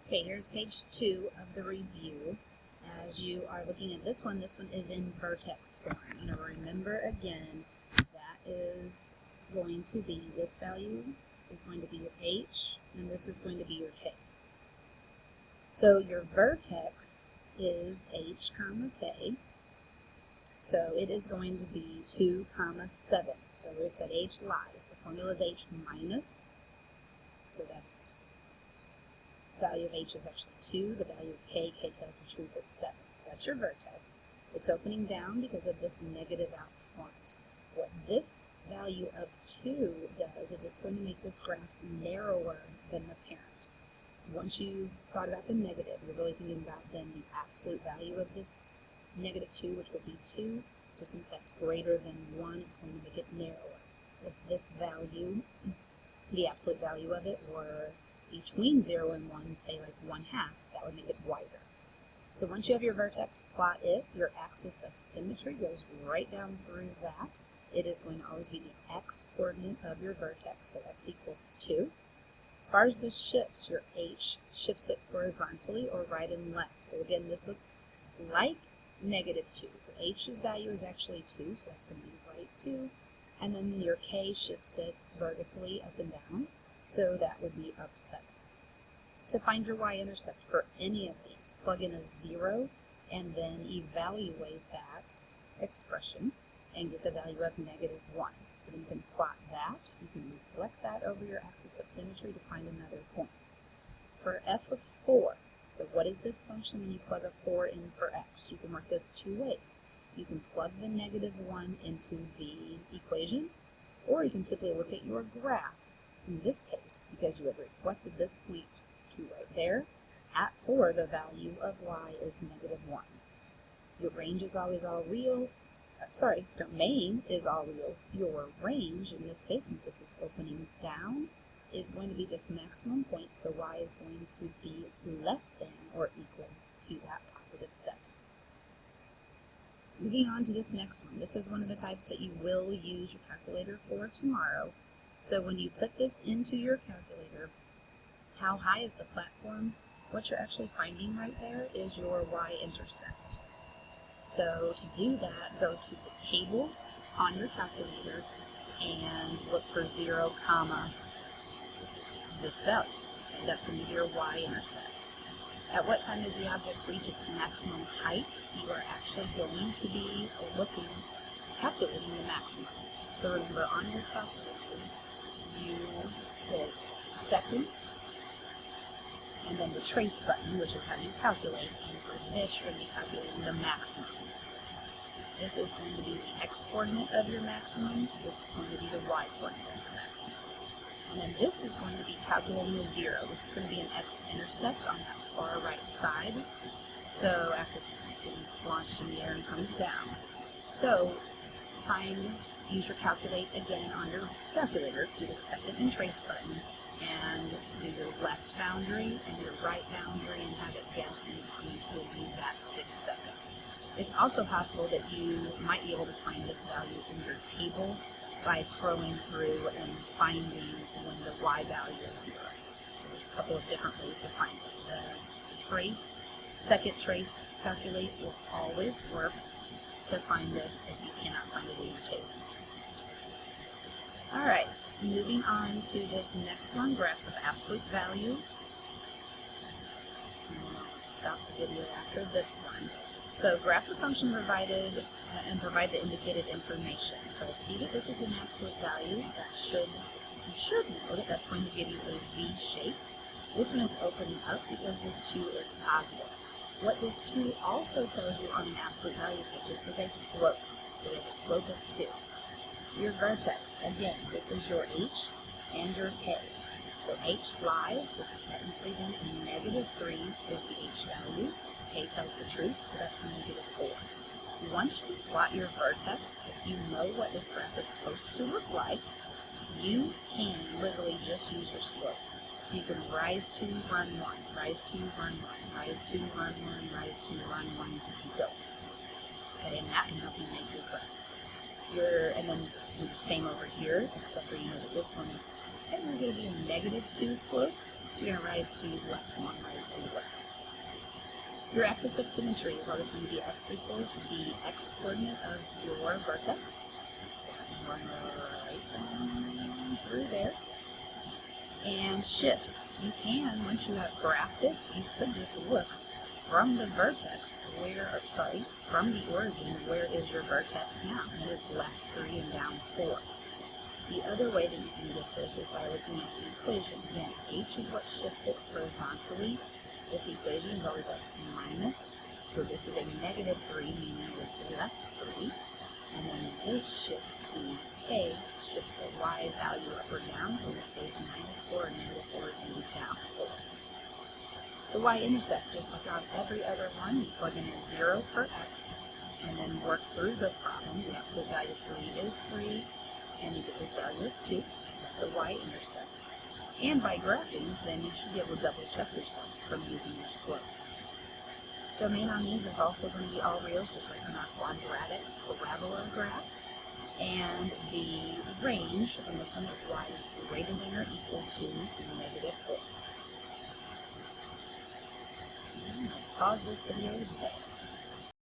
Okay, here's page 2 of the review. As you are looking at this one is in vertex form. And remember again, that is going to be, this value is going to be your h, and this is going to be your k. So your vertex is h comma k. So it is going to be 2 comma 7. So we said h lies. The formula is h minus. So that's value of h is actually 2. The value of k tells the truth, is 7. So that's your vertex. It's opening down because of this negative out front. What this value of 2 does is it's going to make this graph narrower than the parent. Once you've thought about the negative, you're really thinking about then the absolute value of this negative 2, which would be 2. So since that's greater than 1, it's going to make it narrower. If this value, the absolute value of it, were between 0 and 1, say like 1/2, that would make it wider. So once you have your vertex, plot it. Your axis of symmetry goes right down through that. It is going to always be the x-coordinate of your vertex, so x equals 2. As far as this shifts, your h shifts it horizontally or right and left. So again, this looks like negative 2. Your h's value is actually 2, so that's going to be right 2. And then your k shifts it vertically up and down, so that would be up 7. To find your y-intercept for any of these, plug in a 0 and then evaluate that expression and get the value of negative 1. So then you can plot that. You can reflect that over your axis of symmetry to find another point. For f of 4, so what is this function when you plug a 4 in for x? You can work this 2 ways. You can plug the negative 1 into the equation, or you can simply look at your graph. In this case, because you had reflected this point to right there, at 4 the value of y is negative 1. Your range is always all reals. Domain is all reals. Your range, in this case, since this is opening down, is going to be this maximum point, so y is going to be less than or equal to that positive 7. Moving on to this next one. This is one of the types that you will use your calculator for tomorrow. So when you put this into your calculator, how high is the platform? What you're actually finding right there is your y-intercept. So to do that, go to the table on your calculator and look for 0, this value. That's going to be your y-intercept. At what time does the object reach its maximum height? You are actually going to be calculating the maximum. So remember, on your calculator, you hit second, and then the trace button, which is how you calculate, and for this you're going to be calculating the maximum. This is going to be the x-coordinate of your maximum, this is going to be the y-coordinate of your maximum. And then this is going to be calculating a 0. This is going to be an x-intercept on that far right side, so after it's been launched in the air and comes down. So use your calculate again on your calculator, do the second and trace button, and do your left boundary and your right boundary and have it guess, and it's going to give you that 6 seconds. It's also possible that you might be able to find this value in your table by scrolling through and finding when the y value is 0. So there's a couple of different ways to find it. The second trace calculate will always work to find this if you cannot find it in your table. Alright, moving on to this next one, graphs of absolute value. And I'll stop the video after this one. So graph the function provided and provide the indicated information. So I see that this is an absolute value. You should know that that's going to give you a V shape. This one is opening up because this 2 is positive. What this 2 also tells you on an absolute value picture is a slope. So we have a slope of 2. Your vertex, again, this is your h and your k. So h lies, this is technically then a negative 3 is the h value. K tells the truth, so that's a negative 4. Once you plot your vertex, if you know what this graph is supposed to look like, you can literally just use your slope. So you can rise 2, run 1, rise 2, run 1, rise 2, run 1, rise 2, run 1, you can keep going. Okay, and that can help you make your graph. And then do the same over here, except for you know that this one is technically going to be a negative 2 slope. So you're going to rise to left, 1 rise to left. Your axis of symmetry is always going to be x equals the x-coordinate of your vertex. So I'm going right down through there. And shifts. You can, once you have graphed this, you could just look from the vertex, from the origin, where is your vertex now? And it's left 3 and down 4. The other way that you can get this is by looking at the equation. Again, h is what shifts it horizontally. This equation is always x minus, so this is a negative 3, meaning it is left 3. And then this shifts the k, shifts the y value up or down, so in this case minus 4 and negative 4 is going to be down 4. The y-intercept, just like on every other one, you plug in a 0 for x, and then work through the problem. The absolute value of 3 is 3, and you get this value of 2, so that's a y-intercept. And by graphing, then you should be able to double check yourself from using your slope. Domain on these is also going to be all reals, just like on our quadratic parabola graphs. And the range on this one is y is greater than or equal to negative 4. Pause this video there.